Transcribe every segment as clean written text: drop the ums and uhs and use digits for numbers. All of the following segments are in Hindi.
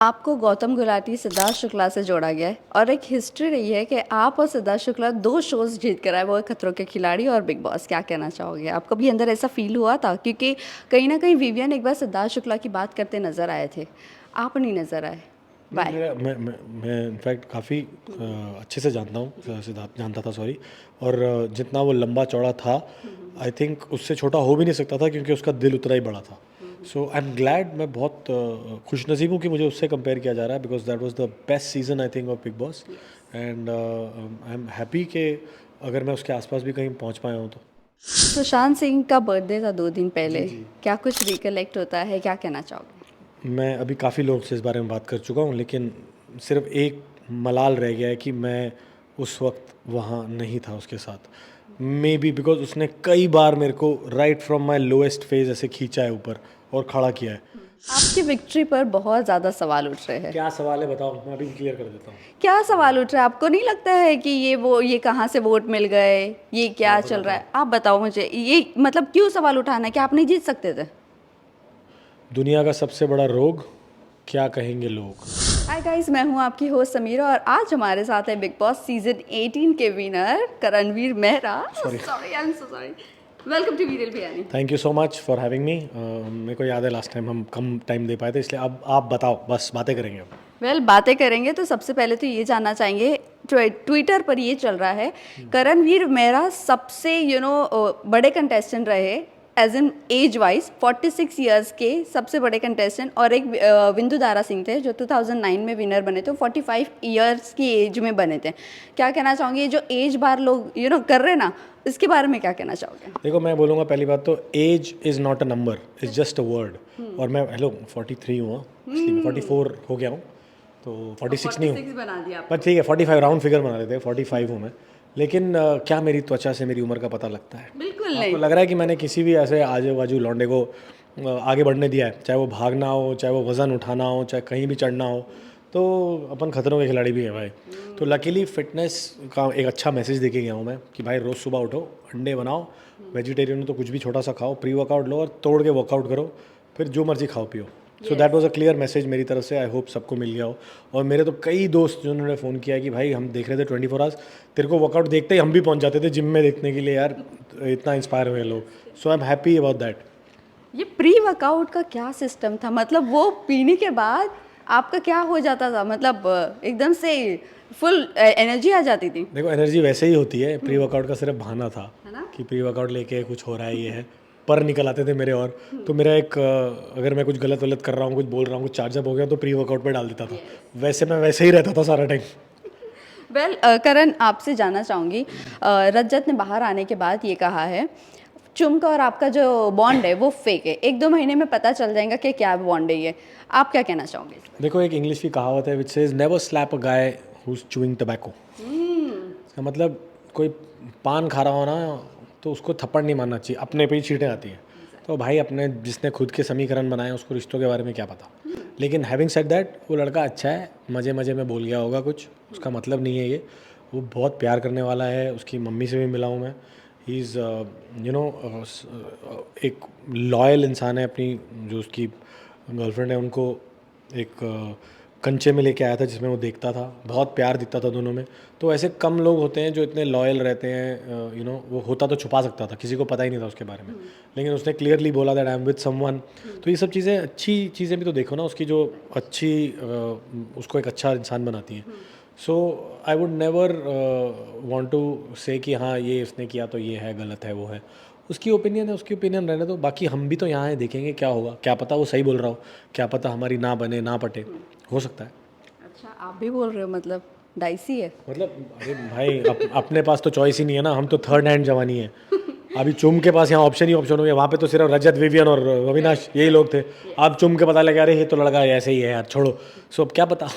आपको गौतम गुलाटी सिद्धार्थ शुक्ला से जोड़ा गया है और एक हिस्ट्री रही है कि आप और सिद्धार्थ शुक्ला 2 शोज जीत कर आए, वो है खतरों के खिलाड़ी और बिग बॉस। क्या कहना चाहोगे? आपको भी अंदर ऐसा फील हुआ था? क्योंकि कहीं ना कहीं विवियन एक बार सिद्धार्थ शुक्ला की बात करते नजर आए थे, आप नहीं नजर आए। नहीं बाय। मेरा मैं इनफैक्ट काफ़ी अच्छे से जानता हूँ, सिद्धार्थ जानता था सॉरी। और जितना वो लंबा चौड़ा था, आई थिंक उससे छोटा हो भी नहीं सकता था क्योंकि उसका दिल उतना ही बड़ा था। सो आई एम ग्लैड, मैं बहुत खुशनसीब हूँ कि मुझे उससे कंपेयर किया जा रहा है because that was the best season I think of big boss. And I am happy कि अगर मैं उसके आसपास भी कहीं पहुँच पाया हूँ तो। सुशांत सिंह का बर्थडे था 2 दिन जी पहले, जी। क्या कुछ रिकलेक्ट होता है? क्या कहना चाहोगे? मैं अभी काफ़ी लोगों से इस बारे में बात कर चुका हूँ, लेकिन सिर्फ एक मलाल रह गया है कि मैं उस वक्त वहाँ नहीं था उसके साथ। मे बी बिकॉज उसने कई बार मेरे को right from my lowest phase ऐसे खींचा है ऊपर और खड़ा किया है। आपकी विक्ट्री पर बहुत ज़्यादा सवाल उठ रहे हैं। क्या सवाल है बताओ, मैं अभी क्लियर कर देता हूँ। क्या सवाल उठ रहा है? आपको नहीं लगता है कि ये कहाँ से वोट मिल गए, ये क्या बताओ चल रहा बताओ। है? आप बताओ मुझे, ये मतलब क्यों सवाल उठाना है कि आप नहीं जीत सकते थे? दुनिया का सबसे बड़ा रोग, क्या कहेंगे लोग। हाय गाइस, मैं हूँ आपकी होस्ट समीरा और आज हमारे साथ है बिग बॉस सीजन 18 के winner Karanveer Mehra. Sorry. Sorry, I am so sorry. Welcome to Viral Bhayani. Thank you so much for having me. मेरे को याद है लास्ट टाइम हम कम टाइम दे पाए थे, इसलिए अब आप बताओ, बस बातें करेंगे अब। बातें करेंगे तो सबसे पहले तो ये जानना चाहेंगे, ट्विटर पर ये चल रहा है करणवीर मेहरा सबसे बड़े कंटेस्टेंट रहे, as in age wise 46 years के सबसे बड़े कंटेस्टेंट, और एक विंदु दारा सिंह थे जो 2009 में विनर बने थे, 45 ईयर्स की एज में बने थे। क्या कहना चाहोंगे? ये जो एज बार लोग कर रहे हैं ना, इसके बारे में क्या कहना चाहोगे? देखो, मैं बोलूँगा पहली बात तो age is not a number, is just a word. और मैं हेलो 43 हूँ, इसलिए मैं 44 हो गया हूँ, तो 46 नहीं हूँ। 46 बना दिया पर ठीक है, 45 राउंड फिगर बना लेते हैं, 45 हूँ मैं। लेकिन क्या मेरी त्वचा से मेरी उम्र का पता लगता है? बिल्कुल आपको नहीं। लग रहा है कि मैंने किसी भी ऐसे आजू बाजू लौंडे को आगे बढ़ने दिया है? चाहे वो भागना हो, चाहे वो वज़न उठाना हो, चाहे कहीं भी चढ़ना हो, तो अपन खतरों के खिलाड़ी भी हैं भाई। तो लकीली फिटनेस का एक अच्छा मैसेज दे के गया हूँ मैं कि भाई रोज़ सुबह उठो, अंडे बनाओ, वेजिटेरियन हो तो कुछ भी छोटा सा खाओ, प्री वर्कआउट लो और तोड़ के वर्कआउट करो, फिर जो मर्जी खाओ पियो। So that was a clear message मेरी तरफ से। आई होप सबको मिल गया हो। और मेरे तो कई दोस्त जिन्होंने फ़ोन किया कि भाई हम देख रहे थे 24 आवर्स, तेरे को वर्कआउट देखते ही हम भी पहुंच जाते थे जिम में देखने के लिए यार, इतना इंस्पायर हुए लोग। So I am happy about that. ये प्री वर्कआउट का क्या सिस्टम था? मतलब वो पीने के बाद आपका क्या हो जाता था? मतलब एकदम से फुल एनर्जी आ जाती थी, देखो, एनर्जी वैसे ही होती है, प्री वर्कआउट का सिर्फ बहाना था है ना? कि प्री वर्कआउट लेके कुछ हो रहा है, ये है। पर निकल आते थे मेरे। और तो मेरा एक अगर मैं कुछ गलत वलत कर रहा हूँ, कुछ बोल रहा हूँ, कुछ चार्जअप हो गया तो प्री वर्कआउट पे डाल देता था। वैसे मैं वैसे ही रहता था सारा टाइम। करण, आपसे जानना चाहूँगी, रजत ने बाहर आने के बाद ये कहा है चुमका और आपका जो बॉन्ड है वो फेक है, 1-2 महीने में पता चल जाएगा कि क्या बॉन्ड है ये। आप क्या कहना चाहोगे इस पर? देखो, एक इंग्लिश की कहावत है which says never slap a guy who is chewing tobacco. इसका मतलब कोई पान खा रहा हो ना, तो उसको थप्पड़ नहीं मारना चाहिए, अपने पे ही चीटें आती हैं। तो भाई, अपने जिसने खुद के समीकरण बनाए उसको रिश्तों के बारे में क्या पता। लेकिन हैविंग सेड दैट, वो लड़का अच्छा है, मज़े मज़े में बोल गया होगा कुछ, उसका मतलब नहीं है ये। वो बहुत प्यार करने वाला है, उसकी मम्मी से भी मिला हूँ मैं। ही इज़ एक लॉयल इंसान है। अपनी जो उसकी गर्लफ्रेंड है उनको एक कंचे में लेके आया था जिसमें वो देखता था, बहुत प्यार दिखता था दोनों में। तो ऐसे कम लोग होते हैं जो इतने लॉयल रहते हैं। वो होता तो छुपा सकता था, किसी को पता ही नहीं था उसके बारे में, लेकिन उसने क्लियरली बोला that I am with someone. तो ये सब चीज़ें, अच्छी चीज़ें भी तो देखो ना उसकी, जो अच्छी उसको एक अच्छा इंसान बनाती हैं। So I would never want to say कि हाँ ये इसने किया तो ये है, गलत है, वो है। उसकी ओपिनियन है, उसकी ओपिनियन रहने दो। बाकी हम भी तो यहाँ हैं, देखेंगे क्या होगा। क्या पता वो सही बोल रहा हो, क्या पता हमारी ना बने, ना पटे, हो सकता है। अच्छा, आप भी बोल रहे हो, मतलब डाइसी है। मतलब अरे भाई, अपने पास तो चॉइस ही नहीं है ना, हम तो थर्ड हैंड जवानी है। अभी चुम के पास यहाँ ऑप्शन ही ऑप्शन हो गया, वहाँ पे तो सिर्फ रजत, विवियन और अविनाश यही लोग थे। अब चुम के पता लगा, अरे ये तो लड़का ऐसे ही है यार, छोड़ो। सो अब क्या पता।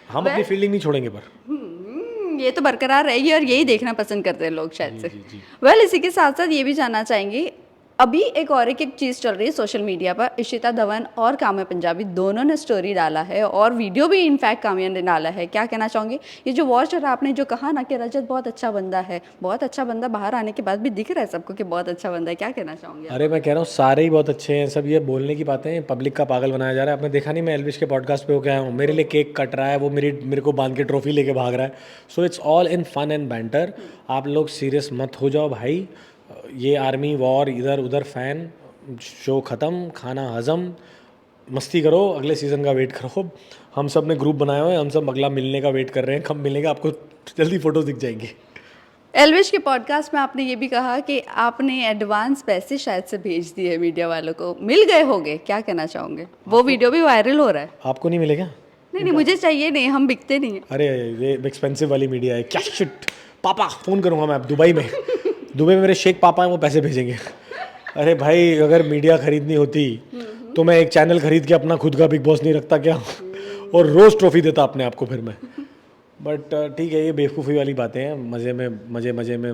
हम अपनी वेल, फील्डिंग नहीं छोड़ेंगे पर। ये तो बरकरार रहेगी और यही देखना पसंद करते हैं लोग शायद जी से। जी जी। इसी के साथ साथ ये भी जानना चाहेंगे, अभी एक चीज़ चल रही है सोशल मीडिया पर, इशिता धवन और काम्या पंजाबी दोनों ने स्टोरी डाला है और वीडियो भी इनफैक्ट काम्या ने डाला है। क्या कहना चाहोगे? ये जो वॉच और आपने जो कहा ना कि रजत बहुत अच्छा बंदा है, बहुत अच्छा बंदा बाहर आने के बाद भी दिख रहा है सबको कि बहुत अच्छा बंदा है, क्या कहना चाहोगे? अरे मैं कह रहा हूँ सारे ही बहुत अच्छे हैं, सब ये बोलने की बातें हैं, पब्लिक का पागल बनाया जा रहा है। आपने देखा नहीं मैं एल्विश के पॉडकास्ट पे हो गया हूँ, मेरे लिए केक कट रहा है, वो मेरे को बांध के ट्रॉफी लेके भाग रहा है। So it's all in fun and banter. आप लोग सीरियस मत हो जाओ भाई, ये आर्मी वॉर इधर उधर फैन, शो ख़त्म, खाना हजम, मस्ती करो, अगले सीज़न का वेट करो। हम सब ने ग्रुप बनाए हुए हैं, हम सब अगला मिलने का वेट कर रहे हैं, कब मिलेगा आपको जल्दी फोटोज दिख जाएंगी। एल्विश के पॉडकास्ट में आपने ये भी कहा कि आपने एडवांस पैसे शायद से भेज दिए मीडिया वालों को, मिल गए होंगे, क्या कहना चाहोगे? वो वीडियो भी वायरल हो रहा है। आपको नहीं मिलेगा? नहीं नहीं, मुझे चाहिए नहीं, हम बिकते नहीं हैं। अरे ये एक्सपेंसिव वाली मीडिया है क्या? शिट, पापा फ़ोन करूँगा मैं अब दुबई में। दुबई में मेरे शेख पापा हैं, वो पैसे भेजेंगे। अरे भाई अगर मीडिया खरीदनी होती तो मैं एक चैनल खरीद के अपना खुद का बिग बॉस नहीं रखता क्या? और रोज़ ट्रॉफी देता अपने आप को फिर मैं। बट ठीक है, ये बेवकूफ़ी वाली बातें हैं, मज़े में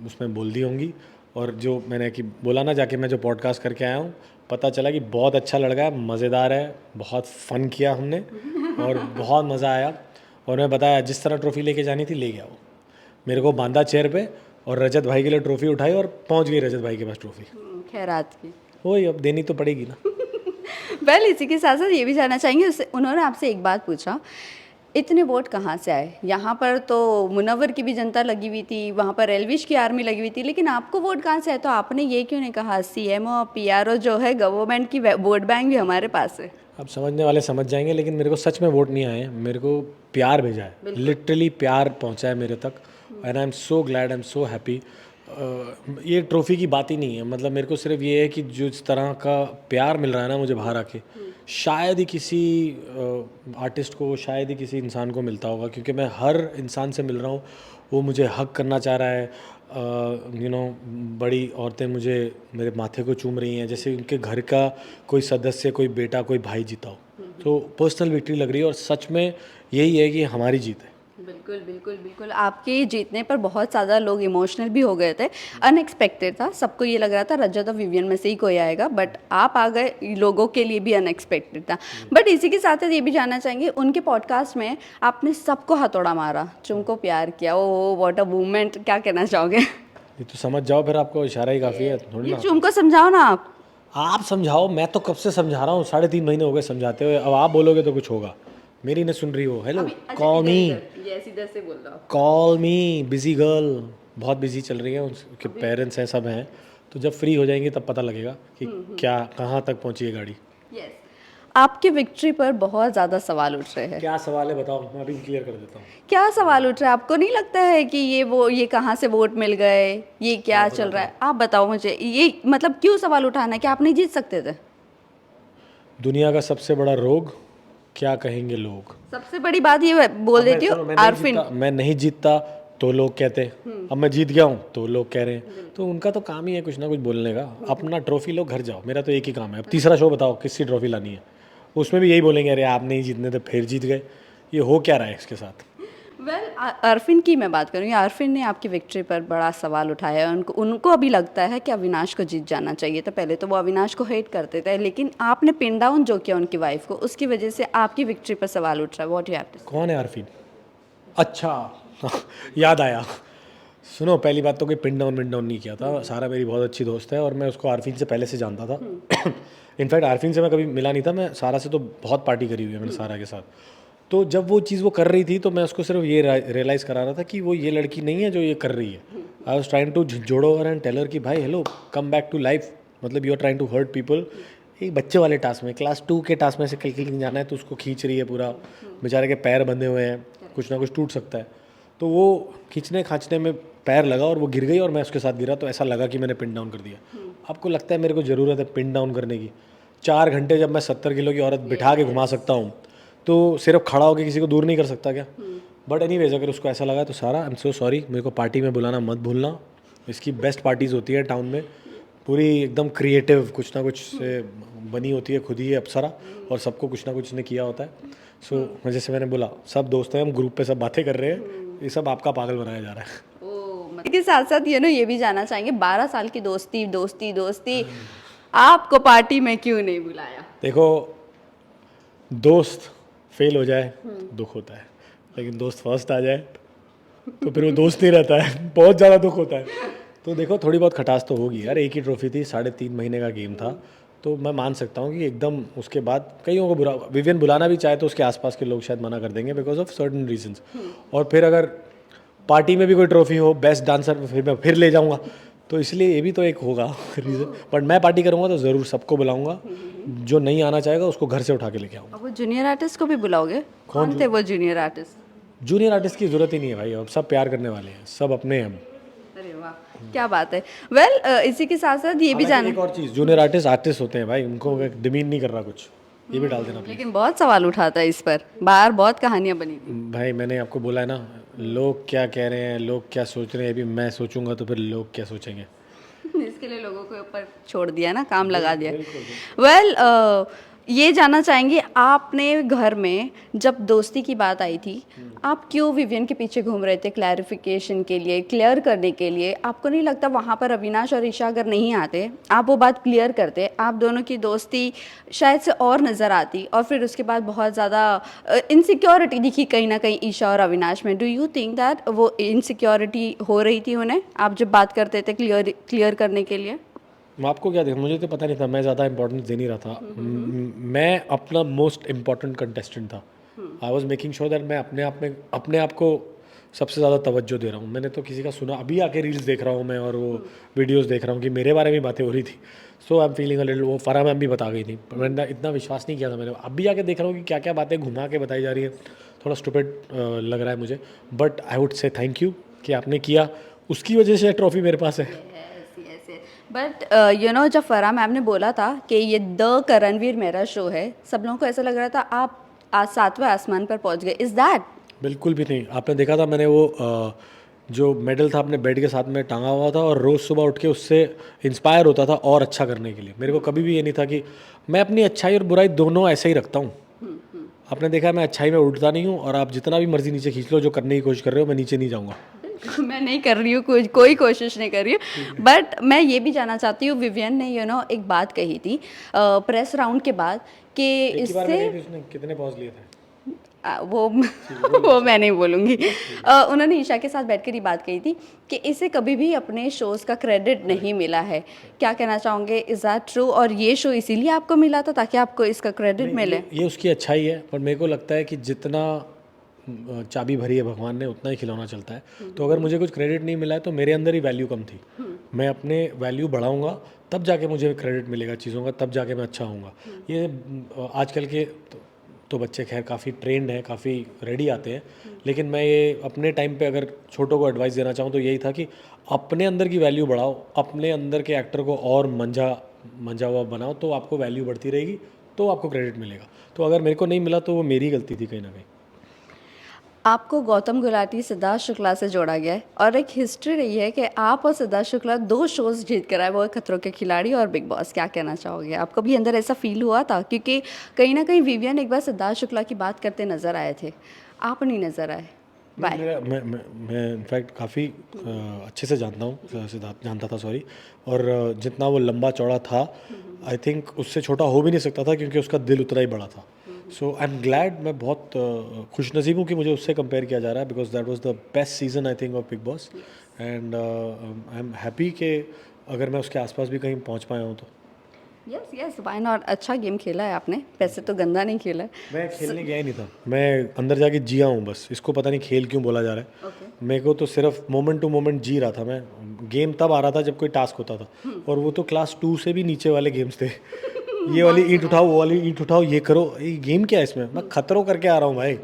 उसमें बोल दी होंगी। और जो मैंने कि बोला ना, जाके मैं जो पॉडकास्ट करके आया हूँ, पता चला कि बहुत अच्छा लड़का है, मज़ेदार है, बहुत फ़न किया हमने और बहुत मज़ा आया। और मैं बताया जिस तरह ट्रॉफ़ी लेके जानी थी ले गया वो, मेरे को बांधा चेयर पे और रजत भाई के लिए ट्रॉफ़ी उठाई और पहुँच गई रजत भाई के पास ट्रॉफ़ी। खैरात की। वही अब देनी तो पड़ेगी ना। वेल इसी के साथ साथ ये भी जानना चाहेंगे, उन्होंने आपसे एक बात पूछा, इतने वोट कहाँ से आए? यहाँ पर तो मुनव्वर की भी जनता लगी हुई थी, वहाँ पर एल्विश की आर्मी लगी हुई थी, लेकिन आपको वोट कहाँ से आए? तो आपने ये क्यों नहीं कहा सीएमओ और पीआरओ जो है गवर्नमेंट की वोट बैंक भी हमारे पास है? अब समझने वाले समझ जाएंगे, लेकिन मेरे को सच में वोट नहीं आए, मेरे को प्यार भेजा है, लिटरली प्यार पहुंचा है मेरे तक। And I am so glad, I am so happy. ये ट्रॉफ़ी की बात ही नहीं है, मतलब मेरे को सिर्फ ये है कि जो इस तरह का प्यार मिल रहा है ना मुझे बाहर आके, शायद ही किसी आर्टिस्ट को, शायद ही किसी इंसान को मिलता होगा, क्योंकि मैं हर इंसान से मिल रहा हूँ, वो मुझे हक करना चाह रहा है। बड़ी औरतें मुझे मेरे माथे को चूम रही हैं जैसे उनके घर का कोई सदस्य, कोई बेटा, कोई भाई जीता हो। तो पर्सनल विक्ट्री लग रही है और सच में यही है कि हमारी जीत है। बिल्कुल बिल्कुल बिल्कुल, आपके जीतने पर बहुत ज़्यादा लोग इमोशनल भी हो गए थे, अनएक्सपेक्टेड था, सबको ये लग रहा था रजत और विवियन में से ही कोई आएगा, बट आप आ गए, लोगों के लिए भी अनएक्सपेक्टेड था। बट इसी के साथ ये भी जानना चाहेंगे, उनके पॉडकास्ट में आपने सबको हथौड़ा मारा, तुमको प्यार किया, ओ व्हाट अ मूवमेंट, क्या कहना चाहोगे? ये तो समझ जाओ, फिर आपको इशारा ही काफ़ी है थोड़ी ना। तुमको समझाओ ना आप समझाओ, मैं तो कब से समझा रहा हूँ, 3.5 महीने हो गए समझाते हुए, अब आप बोलोगे तो कुछ होगा। मेरी नहीं सुन रही हो। हेलो, कॉल मी, इधर से बोल रहा हूँ। कॉल मी, बिजी गर्ल, बहुत बिजी चल रही है, उसके पेरेंट्स हैं, सब हैं, तो जब फ्री हो जाएंगे तब पता लगेगा कि क्या कहाँ तक पहुँची है गाड़ी। यस, आपकी विक्ट्री पर बहुत ज़्यादा सवाल उठ रहे हैं। क्या सवाल है बताओ, मैं अभी क्लियर कर देता हूँ। क्या सवाल उठ रहा है? आपको नहीं लगता है कि ये कहाँ से वोट मिल गए, ये क्या चल रहा है? आप बताओ मुझे, ये मतलब क्यों सवाल उठाना है कि आप नहीं जीत सकते थे? दुनिया का सबसे बड़ा रोग, क्या कहेंगे लोग। सबसे बड़ी बात ये बोल देती हूँ, आरफिन। मैं नहीं जीतता तो लोग कहते, अब मैं जीत गया हूँ तो लोग कह रहे हैं, तो उनका तो काम ही है कुछ ना कुछ बोलने का। अपना ट्रॉफी लो, घर जाओ, मेरा तो एक ही काम है। अब तीसरा शो बताओ किसकी ट्रॉफी लानी है, उसमें भी यही बोलेंगे, अरे आप नहीं जीतने थे फिर जीत गए। ये हो क्या रहा है इसके साथ? वेल अरफिन की मैं बात करूँगी, अरफिन ने आपकी विक्ट्री पर बड़ा सवाल उठाया है। उनको अभी लगता है कि अविनाश को जीत जाना चाहिए था। पहले तो वो अविनाश को हेट करते थे, लेकिन आपने पिन डाउन जो किया उनकी वाइफ को, उसकी वजह से आपकी विक्ट्री पर सवाल उठ रहा है। व्हाट यू हैव टू से? कौन है आरफीन? अच्छा याद आया। सुनो, पहली बात तो कोई पिन डाउन नहीं किया था, सारा मेरी बहुत अच्छी दोस्त है और मैं उसको आरफीन से पहले से जानता था। इनफैक्ट आरफीन से मैं कभी मिला नहीं था, मैं सारा से तो बहुत पार्टी करी हुई है मैंने सारा के साथ। तो जब वो चीज़ वो कर रही थी तो मैं उसको सिर्फ ये रियलाइज़ करा रहा था कि वो ये लड़की नहीं है जो ये कर रही है। आई वॉज ट्राइंग टू जोड़ो हर एंड टेल हर कि भाई hello, come back to life, मतलब you are trying to hurt people. एक बच्चे वाले टास्क में, क्लास 2 के टास्क में से कल जाना है तो उसको खींच रही है पूरा, बेचारे के पैर बंधे हुए हैं, कुछ ना कुछ टूट सकता है। तो वो खींचने खांचने में पैर लगा और वो गिर गई और मैं उसके साथ गिरा, तो ऐसा लगा कि मैंने पिन डाउन कर दिया। आपको लगता है मेरे को ज़रूरत है पिन डाउन करने की? 4 घंटे जब मैं 70 किलो की औरत बिठा के घुमा सकता हूँ तो सिर्फ खड़ा होकर किसी को दूर नहीं कर सकता क्या? बट एनीवेज, अगर उसको ऐसा लगा तो सारा, आई एम सो सॉरी। मेरे को पार्टी में बुलाना मत भूलना, इसकी बेस्ट पार्टीज़ होती है टाउन में, पूरी एकदम क्रिएटिव, कुछ ना कुछ से बनी होती है, खुद ही है अप्सरा और सबको कुछ ना कुछ ने किया होता है। सो जैसे मैंने बोला, सब दोस्त हैं, हम ग्रुप पे सब बातें कर रहे हैं, ये सब आपका पागल बनाया जा रहा है। के साथ साथ ये भी जानना चाहेंगे, 12 साल की दोस्ती दोस्ती दोस्ती, आपको पार्टी में क्यों नहीं बुलाया? देखो, दोस्त फेल हो जाए तो दुख होता है, लेकिन दोस्त फर्स्ट आ जाए तो फिर वो दोस्त नहीं रहता है, बहुत ज़्यादा दुख होता है। तो देखो, थोड़ी बहुत खटास तो होगी यार, एक ही ट्रॉफी थी, 3.5 महीने का गेम था, तो मैं मान सकता हूँ कि एकदम उसके बाद कईयों को विवियन बुलाना भी चाहे तो उसके आसपास के लोग शायद मना कर देंगे बिकॉज ऑफ सर्टन रीजंस। और फिर अगर पार्टी में भी कोई ट्रॉफी हो बेस्ट डांसर, फिर मैं फिर ले जाऊँगा, तो इसलिए ये भी तो एक होगा रीज़न। बट मैं पार्टी करूँगा तो ज़रूर सबको बुलाऊँगा, जो नहीं आना चाहेगा उसको घर से उठा के लेके आऊँगा। अब वो जूनियर आर्टिस्ट को भी बुलाओगे? कौन थे वो जूनियर आर्टिस्ट? जूनियर आर्टिस्ट की ज़रूरत ही नहीं है भाई, अब सब प्यार करने वाले हैं, सब अपने हैं। अरे वाह, क्या बात है। वेल इसी के साथ साथ ये भी हालांकि एक जान, और चीज़, जूनियर आर्टिस्ट होते हैं भाई, उनको डिमीन नहीं कर रहा कुछ, ये भी डाल देना प्लीज। लेकिन बहुत सवाल उठाता है इस पर, बाहर बहुत कहानियां बनी थी। भाई मैंने आपको बोला है ना, लोग क्या कह रहे हैं, लोग क्या सोच रहे हैं, अभी मैं सोचूंगा तो फिर लोग क्या सोचेंगे। इसके लिए लोगों के ऊपर छोड़ दिया ना, काम लगा दिया। वेल ये जानना चाहेंगे, आपने घर में जब दोस्ती की बात आई थी, आप क्यों विवियन के पीछे घूम रहे थे? क्लैरिफिकेशन के लिए, क्लियर करने के लिए? आपको नहीं लगता वहाँ पर अविनाश और ईशा अगर नहीं आते, आप वो बात क्लियर करते, आप दोनों की दोस्ती शायद से और नज़र आती, और फिर उसके बाद बहुत ज़्यादा इनसिक्योरिटी दिखी कहीं ना कहीं ईशा और अविनाश में। डू यू थिंक दैट वो इनसिक्योरिटी हो रही थी उन्हें, आप जब बात करते थे क्लियर करने के लिए? मैं आपको क्या देखा, मुझे तो पता नहीं था, मैं ज़्यादा इंपॉर्टेंस दे नहीं रहा था। मैं अपना मोस्ट इम्पॉर्टेंट कंटेस्टेंट था। I was making sure that मैं अपने आप को सबसे ज़्यादा तवज्जो दे रहा हूँ। मैंने तो किसी का सुना, अभी आके रील्स देख रहा हूँ मैं और वो वीडियोस देख रहा हूँ कि मेरे बारे में बातें हो रही थी। So I am feeling a little, वो फराह मैम भी बता गई थी, पर मैंने इतना विश्वास नहीं किया था। मैंने अभी आके देख रहा हूँ कि क्या क्या बातें घुमा के बताई जा रही है, थोड़ा स्टूपिड लग रहा है मुझे। But I would say thank you कि आपने किया, उसकी वजह से ट्रॉफी मेरे पास है। बट जब फराह मैम ने बोला था कि ये द करणवीर मेरा शो है, सब लोगों को ऐसा लग रहा था आप आज 7वें आसमान पर पहुंच गए। Is that? बिल्कुल भी नहीं। आपने देखा था मैंने वो जो मेडल था अपने बेड के साथ में टांगा हुआ था, और रोज़ सुबह उठ के उससे इंस्पायर होता था और अच्छा करने के लिए। मेरे को कभी भी ये नहीं था कि मैं अपनी अच्छाई और बुराई दोनों ऐसे ही रखता हूँ। आपने देखा है मैं अच्छाई में उठता नहीं हूँ, और आप जितना भी मर्जी नीचे खींच लो, जो करने की कोशिश कर रहे हो, मैं नीचे नहीं जाऊँगा। मैं नहीं कर रही हूँ, कोई कोशिश नहीं कर रही हूँ। बट मैं ये भी जानना चाहती हूँ, विवियन ने एक बात कही थी प्रेस राउंड के बाद कि एक ही बार में इससे कही थी उसने, कितने पॉज लिए थे? वो मैं नहीं बोलूँगी। उन्होंने ईशा के साथ बैठकर ये बात कही थी कि इसे कभी भी अपने शोज़ का क्रेडिट नहीं मिला है। क्या कहना चाहोगे, इज़ दैट ट्रू? और ये शो इसीलिए आपको मिला था ताकि आपको इसका क्रेडिट मिले? ये उसकी अच्छाई है, पर मेरे को लगता है कि जितना चाबी भरी है भगवान ने, उतना ही खिलौना चलता है। तो अगर मुझे कुछ क्रेडिट नहीं मिला है तो मेरे अंदर ही वैल्यू कम थी। मैं अपने वैल्यू बढ़ाऊंगा तब जाके मुझे क्रेडिट मिलेगा चीज़ों का, तब जाके मैं अच्छा होऊंगा। ये आजकल के तो बच्चे खैर काफ़ी ट्रेंड हैं, काफ़ी रेडी आते हैं, लेकिन मैं ये अपने टाइम पे अगर छोटों को एडवाइस देना चाहूँ तो यही था कि अपने अंदर की वैल्यू बढ़ाओ, अपने अंदर के एक्टर को और मंझा हुआ बनाओ, तो आपको वैल्यू बढ़ती रहेगी, तो आपको क्रेडिट मिलेगा। तो अगर मेरे को नहीं मिला तो वो मेरी गलती थी कहीं ना कहीं। आपको गौतम गुलाटी सिद्धार्थ शुक्ला से जोड़ा गया है, और एक हिस्ट्री रही है कि आप और सिद्धार्थ शुक्ला 2 शोज़ जीत कर आए, वो है खतरों के खिलाड़ी और बिग बॉस। क्या कहना चाहोगे, आपको भी अंदर ऐसा फील हुआ था? क्योंकि कहीं ना कहीं विवियन एक बार सिद्धार्थ शुक्ला की बात करते नजर आए थे, आप नहीं नजर आए। बाय। मैं इनफैक्ट काफ़ी अच्छे से जानता हूँ, सिद्धार्थ जानता था सॉरी, और जितना वो लंबा चौड़ा था, आई थिंक उससे छोटा हो भी नहीं सकता था, क्योंकि उसका दिल उतना ही बड़ा था। सो आई एम ग्लैड, मैं बहुत खुशनसीब हूँ कि मुझे उससे कंपेयर किया जा रहा है, because that was the best season I think of big boss, and I am happy कि अगर मैं उसके आसपास भी कहीं पहुँच पाया हूँ तो। Yes why not. अच्छा गेम खेला है आपने, वैसे तो गंदा नहीं खेला है। मैं खेलने गया ही नहीं था, मैं अंदर जाके जिया हूँ बस। इसको पता नहीं खेल क्यों बोला जा रहा है। मेरे को तो सिर्फ मोमेंट टू मोमेंट जी रहा था मैं। गेम तब आ रहा था जब कोई टास्क होता था, और वो तो क्लास 2 से भी नीचे वाले गेम्स थे। ये वाली ईंट उठाओ, वो वाली ईंट उठाओ, ये करो। ये गेम क्या है इसमें? मैं खतरों करके आ रहा हूँ भाई।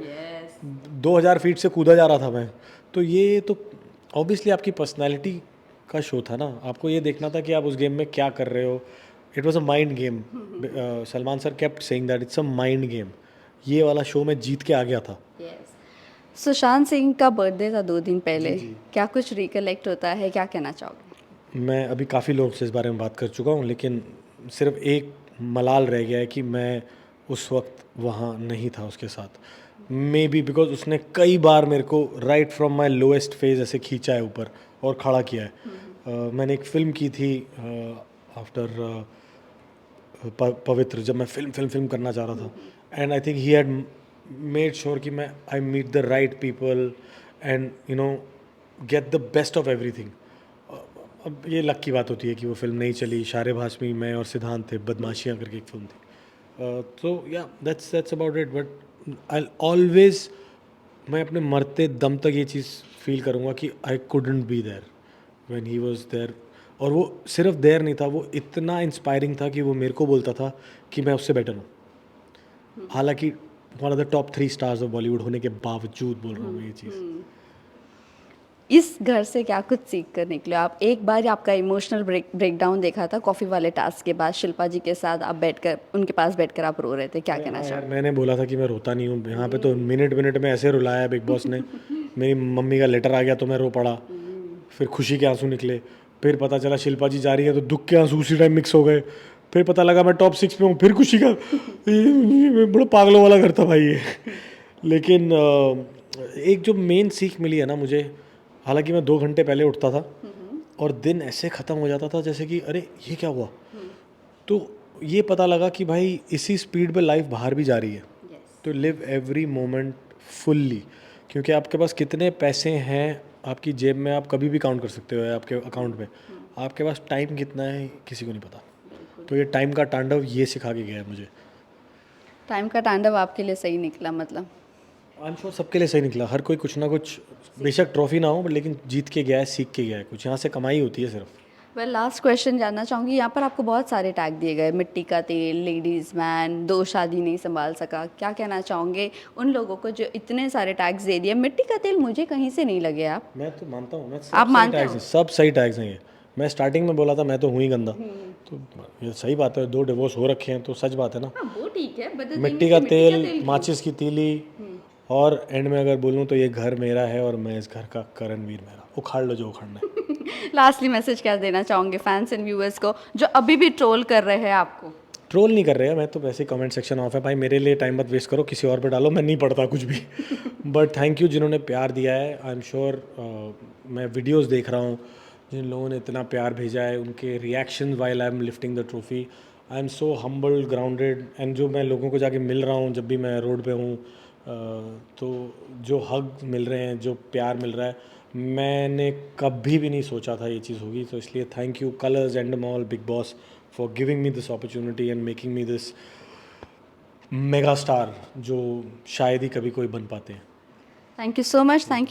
2000 फीट से कूदा जा रहा था मैं। तो ये तो ऑब्वियसली आपकी पर्सनैलिटी का शो था ना, आपको ये देखना था कि आप उस गेम में क्या कर रहे हो। It was a mind game. Salman sir kept saying that it's a mind game. ये वाला शो में जीत के आ गया था। सुशांत सिंह का बर्थडे था 2 दिन पहले, क्या कुछ रिकलेक्ट होता है, क्या कहना चाहोगे? मैं अभी काफ़ी लोगों से इस बारे में बात कर चुका हूँ, लेकिन सिर्फ एक मलाल रह गया है कि मैं उस वक्त वहाँ नहीं था उसके साथ, मे बी बिकॉज उसने कई बार मेरे को right from my lowest phase ऐसे खींचा है ऊपर और खड़ा किया है। मैंने एक फ़िल्म की थी आफ्टर पवित्र, जब मैं फिल्म करना चाह रहा था, and I think he had made sure कि मैं I meet the right people and you know get the best of everything. अब ये लक की बात होती है कि वो फिल्म नहीं चली। शारे भासमी, मैं और सिद्धांत थे, बदमाशियाँ करके एक फिल्म थी। तो या that's about it, but I always, मैं अपने मरते दम तक ये चीज़ फील करूँगा कि I couldn't be there when he was there. और वो सिर्फ देयर नहीं था, वो इतना इंस्पायरिंग था कि वो मेरे को बोलता था कि मैं उससे बेटर हूँ। हालांकि one of the top 3 stars of Bollywood होने के बावजूद बोल रहा हूँ मैं ये चीज़। इस घर से क्या कुछ सीख कर निकले आप? एक बार आपका इमोशनल ब्रेकडाउन देखा था कॉफ़ी वाले टास्क के बाद, शिल्पा जी के साथ आप बैठकर, उनके पास बैठकर आप रो रहे थे, क्या कहना हाँ यार, चाहोगे? मैंने बोला था कि मैं रोता नहीं हूँ। यहाँ पे तो मिनट मिनट में ऐसे रुलाया बिग बॉस ने। मेरी मम्मी का लेटर आ गया तो मैं रो पड़ा, फिर खुशी के आंसू निकले, फिर पता चला शिल्पा जी जा रही है तो दुख के आंसू उसी टाइम मिक्स हो गए, फिर पता लगा मैं टॉप 6 पे हूँ, फिर खुशी का। ये बड़ा पागलों वाला घर था भाई ये। लेकिन एक जो मेन सीख मिली है ना मुझे, हालांकि मैं 2 घंटे पहले उठता था और दिन ऐसे ख़त्म हो जाता था जैसे कि अरे ये क्या हुआ। तो ये पता लगा कि भाई इसी स्पीड पे लाइफ बाहर भी जा रही है, तो लिव एवरी मोमेंट फुल्ली। क्योंकि आपके पास कितने पैसे हैं आपकी जेब में, आप कभी भी काउंट कर सकते हो आपके अकाउंट में। आपके पास टाइम कितना है किसी को नहीं पता। तो ये टाइम का तांडव ये सिखा के गया है मुझे। टाइम का तांडव आपके लिए सही निकला मतलब? आई एम श्योर सबके लिए सही निकला। हर कोई कुछ ना कुछ, बेशक ट्रॉफी ना हो, लेकिन जीत के गया है, सीख के गया है कुछ। यहाँ से कमाई होती है सिर्फ। वेल, लास्ट क्वेश्चन जानना चाहूँगी। यहाँ पर आपको बहुत सारे टैग दिए गए, मिट्टी का तेल, लेडीज़ मैन, 2 शादी नहीं संभाल सका, क्या कहना चाहोगे उन लोगों को जो इतने सारे टैग्स दे दिए? मिट्टी का तेल मुझे कहीं से नहीं लगे आप। मैं तो मानता हूँ, मैं सब आप सही मानते टैग्स हो? हैं, सब सही टैग्स हैं ये। मैं स्टार्टिंग में बोला था मैं तो हूँ ही गंदा, तो ये सही बात है। 2 डिवोर्स हो रखे हैं तो सच बात है ना। हाँ, वो ठीक है, बट मिट्टी का तेल, माचिस की तीली, और एंड में अगर बोलूँ तो ये घर मेरा है और मैं इस घर का करणवीर मेरा। उखाड़ लो जो उखाड़ना है। लास्टली मैसेज क्या देना चाहोगे फैंस एंड व्यूअर्स को जो अभी भी ट्रोल कर रहे हैं आपको? ट्रोल नहीं कर रहे हैं, मैं तो वैसे कमेंट सेक्शन ऑफ है भाई, मेरे लिए टाइम मत वेस्ट करो, किसी और पे डालो, मैं नहीं पढ़ता कुछ भी। बट थैंक यू जिन्होंने प्यार दिया है। आई एम श्योर मैं वीडियोस देख रहा हूँ, जिन लोगों ने इतना प्यार भेजा है, उनके reaction while I am lifting the trophy, I am so humble, grounded. And जो मैं लोगों को जाके मिल रहा हूँ जब भी मैं रोड पे हूँ, तो जो हग मिल रहे हैं, जो प्यार मिल रहा है, मैंने कभी भी नहीं सोचा था ये चीज़ होगी। तो इसलिए thank you colours and mall, big boss, for giving me this opportunity and making me this mega star जो शायद ही कभी कोई बन पाते हैं। Thank you so much, thank you.